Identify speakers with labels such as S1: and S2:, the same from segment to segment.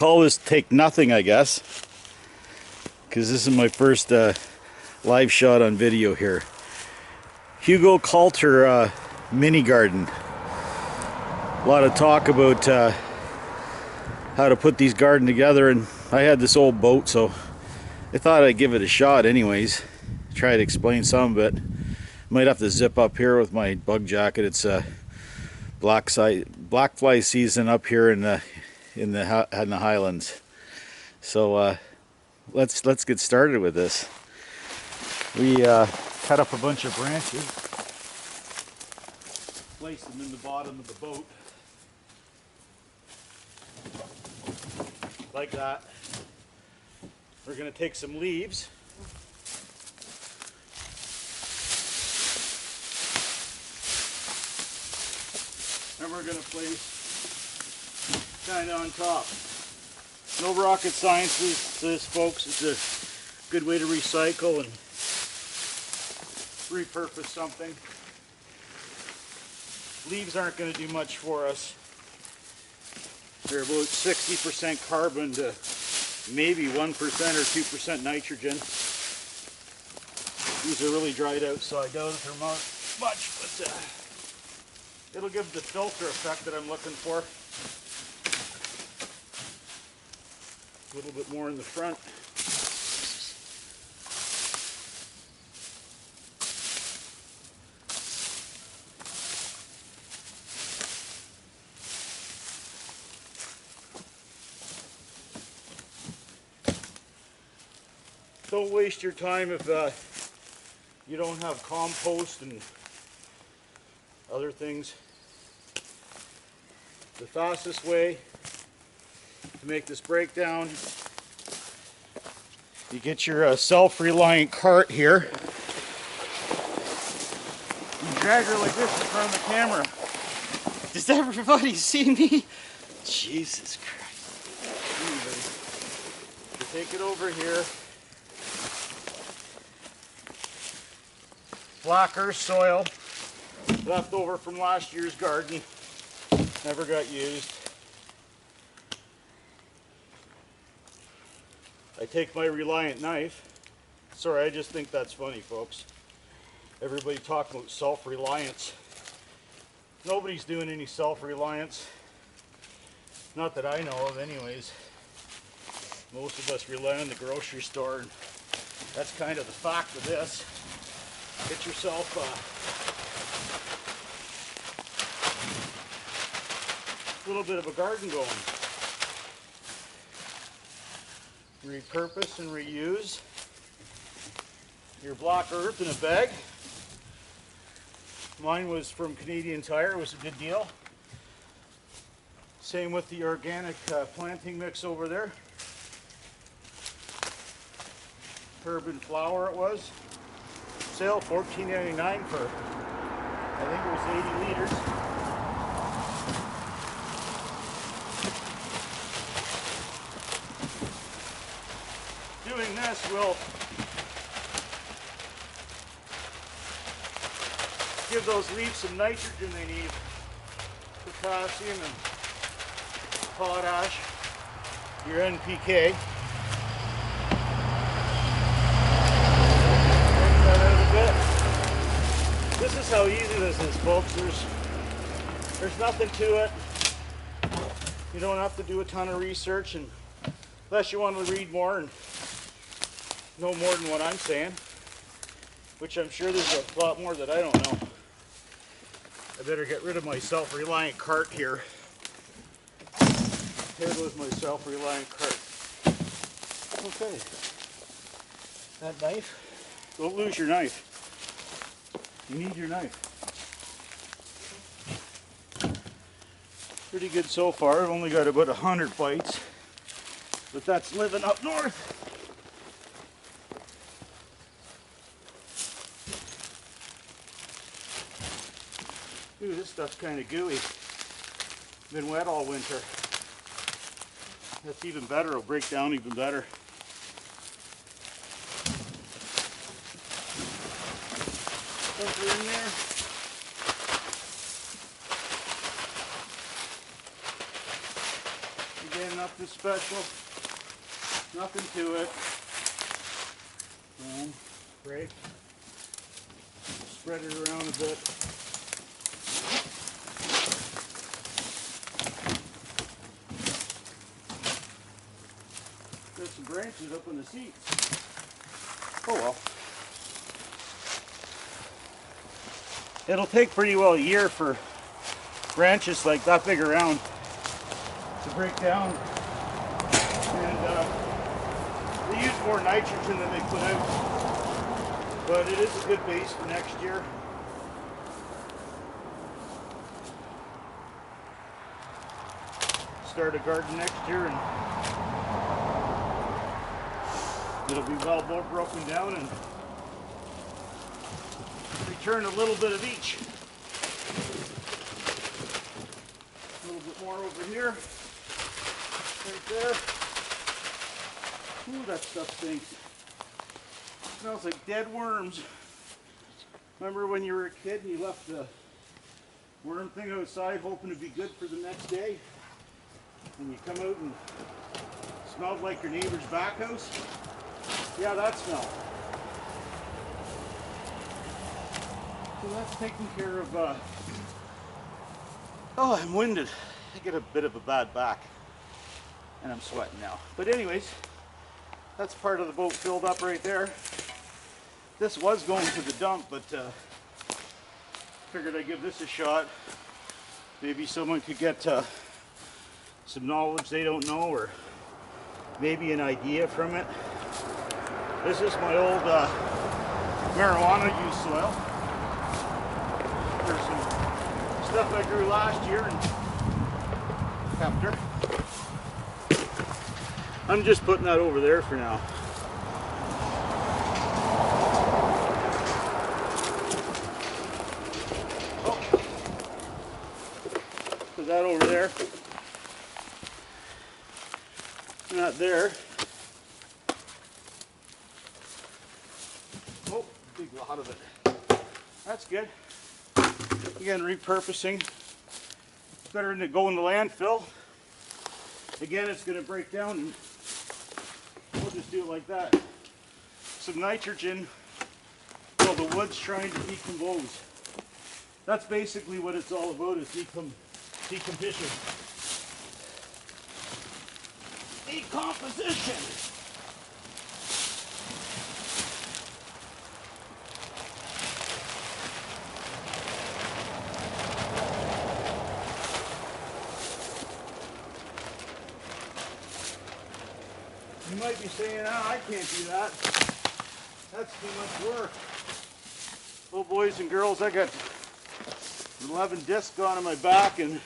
S1: Call this take nothing, I guess, because this is my first live shot on video here. Hugelkultur mini garden. A lot of talk about how to put these garden together, and I had this old boat, so I thought I'd give it a shot anyways. Try to explain some of it. Might have to zip up here with my bug jacket. It's black fly season up here in the Highlands. So let's get started with this. We cut up a bunch of branches, place them in the bottom of the boat like that. We're going to take some leaves, and we're going to place kind of on top. No rocket science to this, folks. It's a good way to recycle and repurpose something. Leaves aren't going to do much for us. They're about 60% carbon to maybe 1% or 2% nitrogen. These are really dried out, so I doubt if they're much, but it'll give the filter effect that I'm looking for. A little bit more in the front. Don't waste your time if you don't have compost and other things. The fastest way to make this breakdown, you get your self-reliant cart here. You drag her like this in front of the camera. Does everybody see me? Jesus Christ. Anyway, you take it over here. Black earth soil, left over from last year's garden, never got used. I take my Reliant knife. Sorry, I just think that's funny, folks. Everybody talking about self-reliance. Nobody's doing any self-reliance. Not that I know of, anyways. Most of us rely on the grocery store, and that's kind of the fact of this. Get yourself a little bit of a garden going. Repurpose and reuse your black earth in a bag. Mine was from Canadian Tire. It was a good deal. Same with the organic planting mix over there. Herb and flour it was. Sale $14.99 for, I think it was 80 liters. Doing this will give those leaves some nitrogen they need, potassium and potash, your NPK. This is how easy this is, folks. There's nothing to it. You don't have to do a ton of research, and unless you want to read more and know more than what I'm saying, which I'm sure there's a lot more that I don't know. I better get rid of my self-reliant cart here. Here goes my self-reliant cart. Okay. That knife. Don't lose your knife. You need your knife. Pretty good so far. I've only got about 100 bites, but that's living up north. Ooh, this stuff's kind of gooey. Been wet all winter. That's even better. It'll break down even better. Filter in there. Again, Nothing special. Nothing to it. Boom. Break. Spread it around a bit. Got some branches up on the seat. Oh well. It'll take pretty well a year for branches like that big around to break down. And they use more nitrogen than they put out. But it is a good base for next year. Start a garden next year and it'll be well broken down and return a little bit of each. A little bit more over here. Right there. Ooh, that stuff stinks. Smells like dead worms. Remember when you were a kid and you left the worm thing outside hoping it'd be good for the next day? And you come out and it smelled like your neighbor's back house? Yeah, that smell. So that's taking care of, oh, I'm winded. I get a bit of a bad back. And I'm sweating now. But anyways, that's part of the boat filled up right there. This was going to the dump, but figured I'd give this a shot. Maybe someone could get some knowledge they don't know, or maybe an idea from it. This is my old marijuana use soil. There's some stuff I grew last year and kept her. I'm just putting that over there for now. Oh, put that over there. Not there. Oh, big lot of it. That's good. Again, repurposing. It's better than to go in the landfill. Again, it's going to break down and we'll just do it like that. Some nitrogen while the wood's trying to decompose. That's basically what it's all about, is decomposition. Decomposition! You might be saying, oh, I can't do that. That's too much work. Well, boys and girls, I got 11 discs on my back and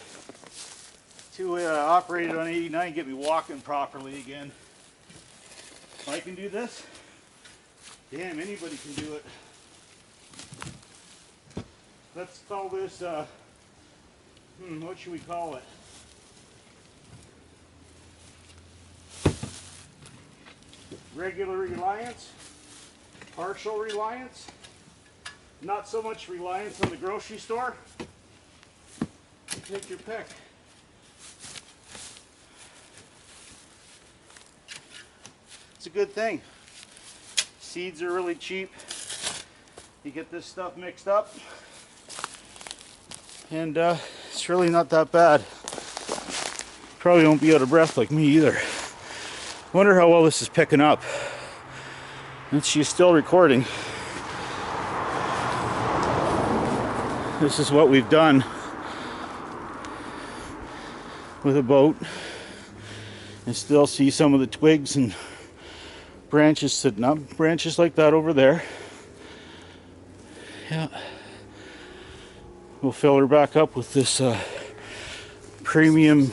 S1: 2 operated on 89, get me walking properly again. If I can do this, damn, anybody can do it. Let's call this, what should we call it? Regular reliance, partial reliance, not so much reliance on the grocery store. Take your pick. It's a good thing. Seeds are really cheap. You get this stuff mixed up and it's really not that bad. Probably won't be out of breath like me either. Wonder how well this is picking up. And she's still recording. This is what we've done with a boat. And still see some of the twigs and branches sitting up. Branches like that over there. Yeah. We'll fill her back up with this premium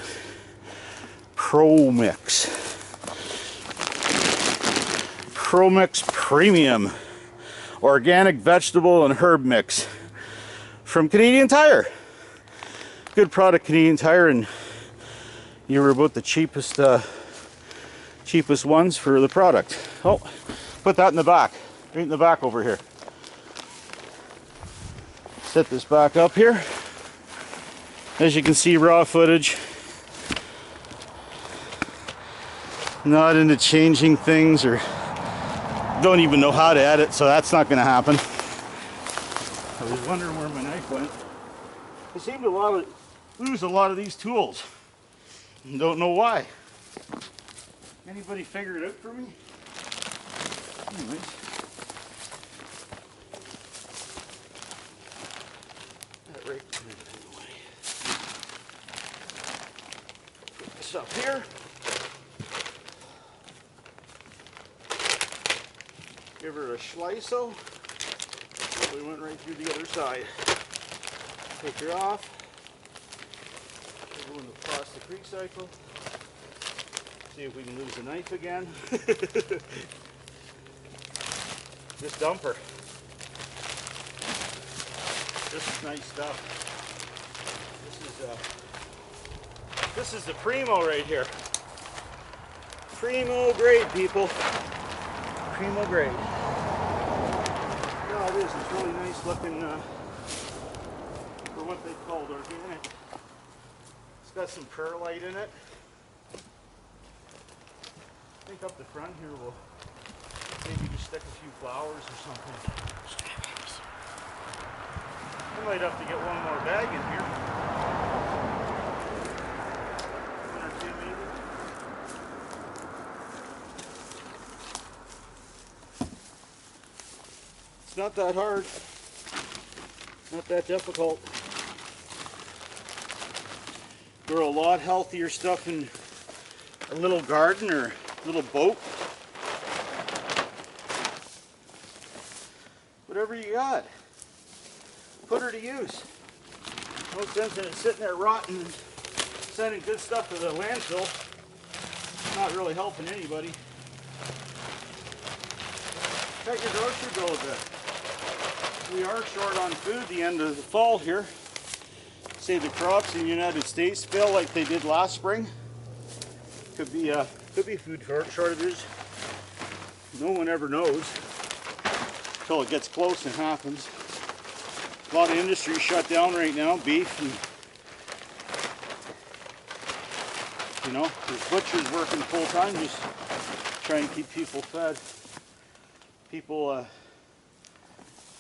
S1: Pro Mix. Pro Mix Premium Organic Vegetable and Herb Mix from Canadian Tire. Good product, Canadian Tire, and you were about the cheapest ones for the product. Oh, put that in the back, right in the back over here. Set this back up here. As you can see, raw footage. Not into changing things, or don't even know how to edit, so that's not going to happen. I was wondering where my knife went. I seem to lose a lot of these tools. And don't know why. Anybody figure it out for me? Anyways. That right away. Put this up here. Give her a schleiso. We went right through the other side. Take her off. Go in the plastic recycle. See if we can lose the knife again. Just dump her. This is nice stuff. This is the primo right here. Primo grade, people. Primo grade. No, it is. It's really nice looking for what they called organic. It's got some perlite in it. I think up the front here we'll maybe just stick a few flowers or something. I might have to get one more bag in here. One or two maybe. It's not that hard. Not that difficult. Grow a lot healthier stuff in a little garden or a little boat. Whatever you got, put her to use. No sense in it sitting there rotting and sending good stuff to the landfill. Not really helping anybody. Cut your grocery bill a bit. We are short on food the end of the fall here. Say the crops in the United States fail like they did last spring. Could be food shortages. No one ever knows until it gets close and happens. A lot of industries shut down right now, beef, and you know, there's butchers working full time just trying to keep people fed. People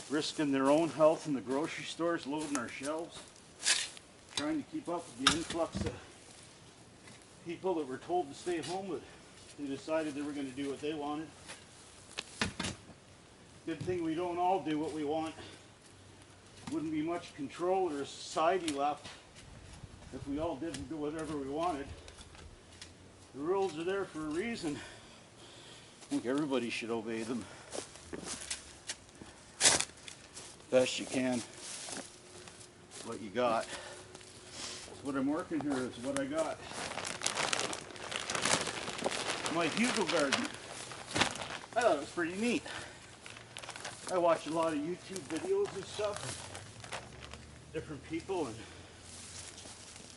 S1: risking their own health in the grocery stores, loading our shelves, trying to keep up with the influx of people that were told to stay home, but they decided they were going to do what they wanted. Good thing we don't all do what we want. Wouldn't be much control or society left if we all didn't do whatever we wanted. The rules are there for a reason. I think everybody should obey them. Best you can. What you got. What I'm working here is what I got. My Hugelkultur. I thought it was pretty neat. I watch a lot of YouTube videos and stuff. Different people and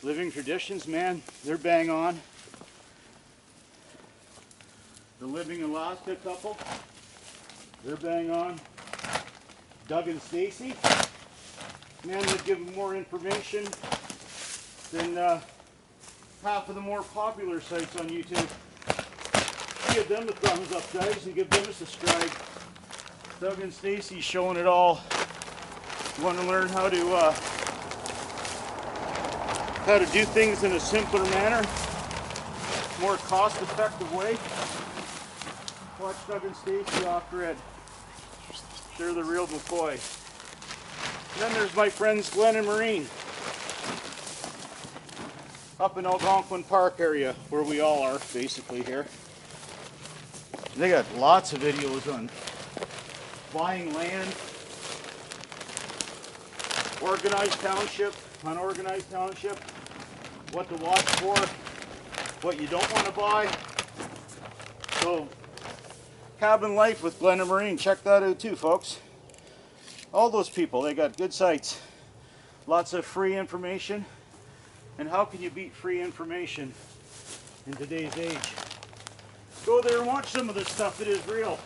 S1: living traditions, man, they're bang on. The Living Alaska couple, they're bang on. Doug and Stacy, man, they've given more information than half of the more popular sites on YouTube. Give them a thumbs up, guys, and give them a subscribe. Doug and Stacy showing it all. You want to learn how to do things in a simpler manner, more cost-effective way. Watch Doug and Stacy off grid. They're the real McCoy. And then there's my friends Glenn and Marine, up in Algonquin Park area, where we all are basically here. They got lots of videos on buying land, organized township, unorganized township, what to watch for, what you don't want to buy. So, Cabin Life with Glenn and Marine, check that out too, folks. All those people, they got good sites, lots of free information. And how can you beat free information in today's age? Go there and watch some of this stuff that is real.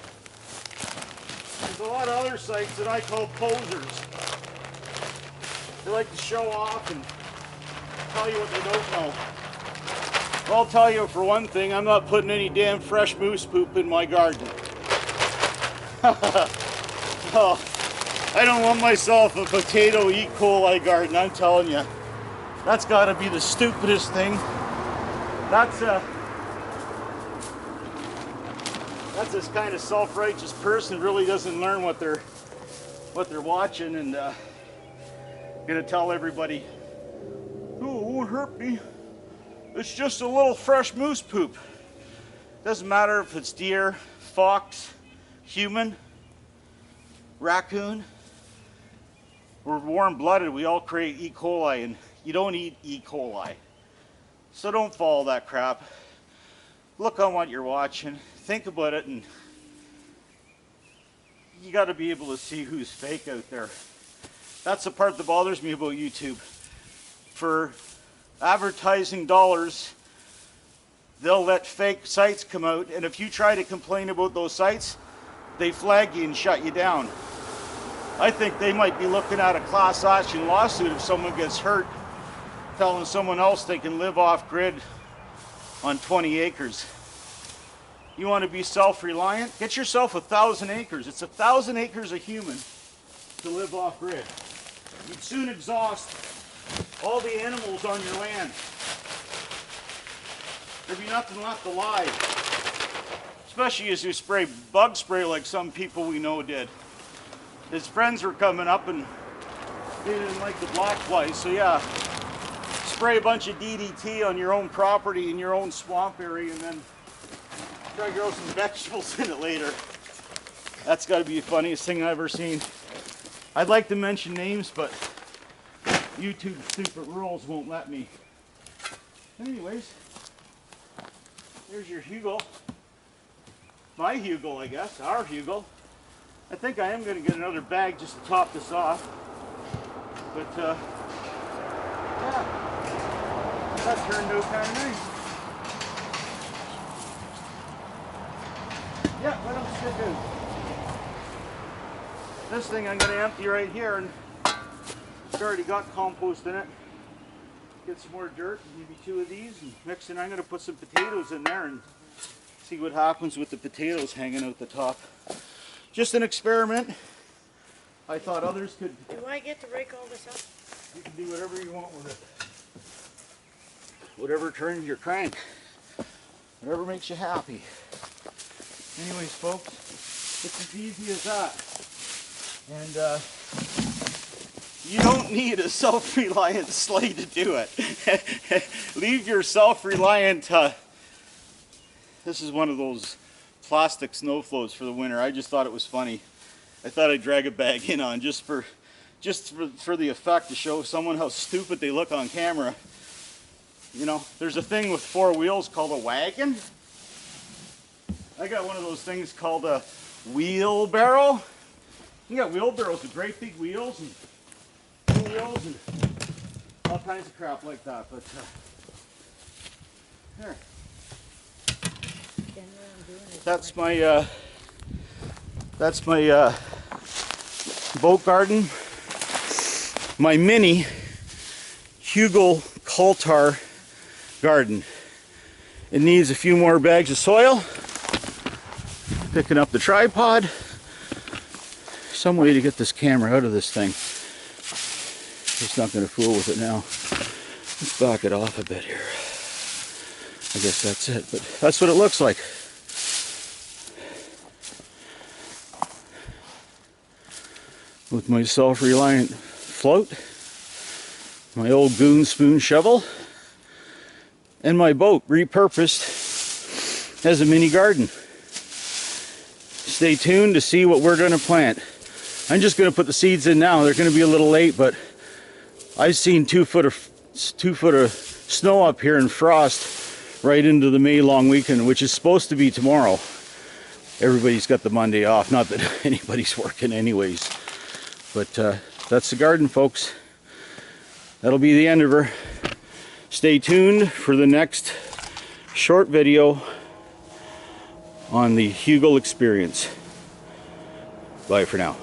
S1: There's a lot of other sites that I call posers. They like to show off and tell you what they don't know. I'll tell you for one thing, I'm not putting any damn fresh moose poop in my garden. Oh, I don't want myself a potato E. coli garden, I'm telling you. That's got to be the stupidest thing. That's this kind of self-righteous person really doesn't learn what they're watching, and gonna tell everybody, oh, it won't hurt me. It's just a little fresh moose poop. Doesn't matter if it's deer, fox, human, raccoon. We're warm-blooded. We all create E. coli, and you don't eat E. coli. So don't follow that crap. Look on what you're watching. Think about it, and you got to be able to see who's fake out there. That's the part that bothers me about YouTube. For advertising dollars, they'll let fake sites come out, and if you try to complain about those sites, they flag you and shut you down. I think they might be looking at a class action lawsuit if someone gets hurt, telling someone else they can live off grid on 20 acres. You want to be self-reliant? Get yourself 1,000 acres. It's 1,000 acres of human to live off grid. You'd soon exhaust all the animals on your land. There'd be nothing left alive. Especially as you spray bug spray like some people we know did. His friends were coming up and they didn't like the black flies, so yeah, spray a bunch of DDT on your own property in your own swamp area, and then try to grow some vegetables in it later. That's got to be the funniest thing I've ever seen. I'd like to mention names, but YouTube's stupid rules won't let me. Anyways, there's your Hugel. My Hugel, I guess. Our Hugel. I think I am going to get another bag just to top this off. But, yeah. That turned out kind of nice. Yeah, let them stick out. This thing I'm going to empty right here, and it's already got compost in it. Get some more dirt, maybe 2 of these, and next thing I'm going to put some potatoes in there and see what happens with the potatoes hanging out the top. Just an experiment. I thought others could.
S2: Do I get to rake all this up?
S1: You can do whatever you want with it. Whatever turns your crank. Whatever makes you happy. Anyways, folks, it's as easy as that. And you don't need a self-reliant sleigh to do it. Leave your self-reliant. This is one of those plastic snow floats for the winter. I just thought it was funny. I thought I'd drag a bag in on just for the effect, to show someone how stupid they look on camera. You know, there's a thing with 4 wheels called a wagon. I got one of those things called a wheelbarrow. You got wheelbarrows with great big wheels and 2 wheels and all kinds of crap like that. But here, that's my boat garden. My mini Hugelkultur garden. It needs a few more bags of soil. Picking up the tripod. Some way to get this camera out of this thing. Just not going to fool with it now. Let's back it off a bit here. I guess that's it, but that's what it looks like. With my self-reliant float, my old goon spoon shovel, and my boat repurposed as a mini garden. Stay tuned to see what we're going to plant. I'm just going to put the seeds in now. They're going to be a little late, but I've seen 2 foot of snow up here and frost right into the May long weekend, which is supposed to be tomorrow. Everybody's got the Monday off. Not that anybody's working anyways. But that's the garden, folks. That'll be the end of her. Stay tuned for the next short video on the Hugel experience. Bye for now.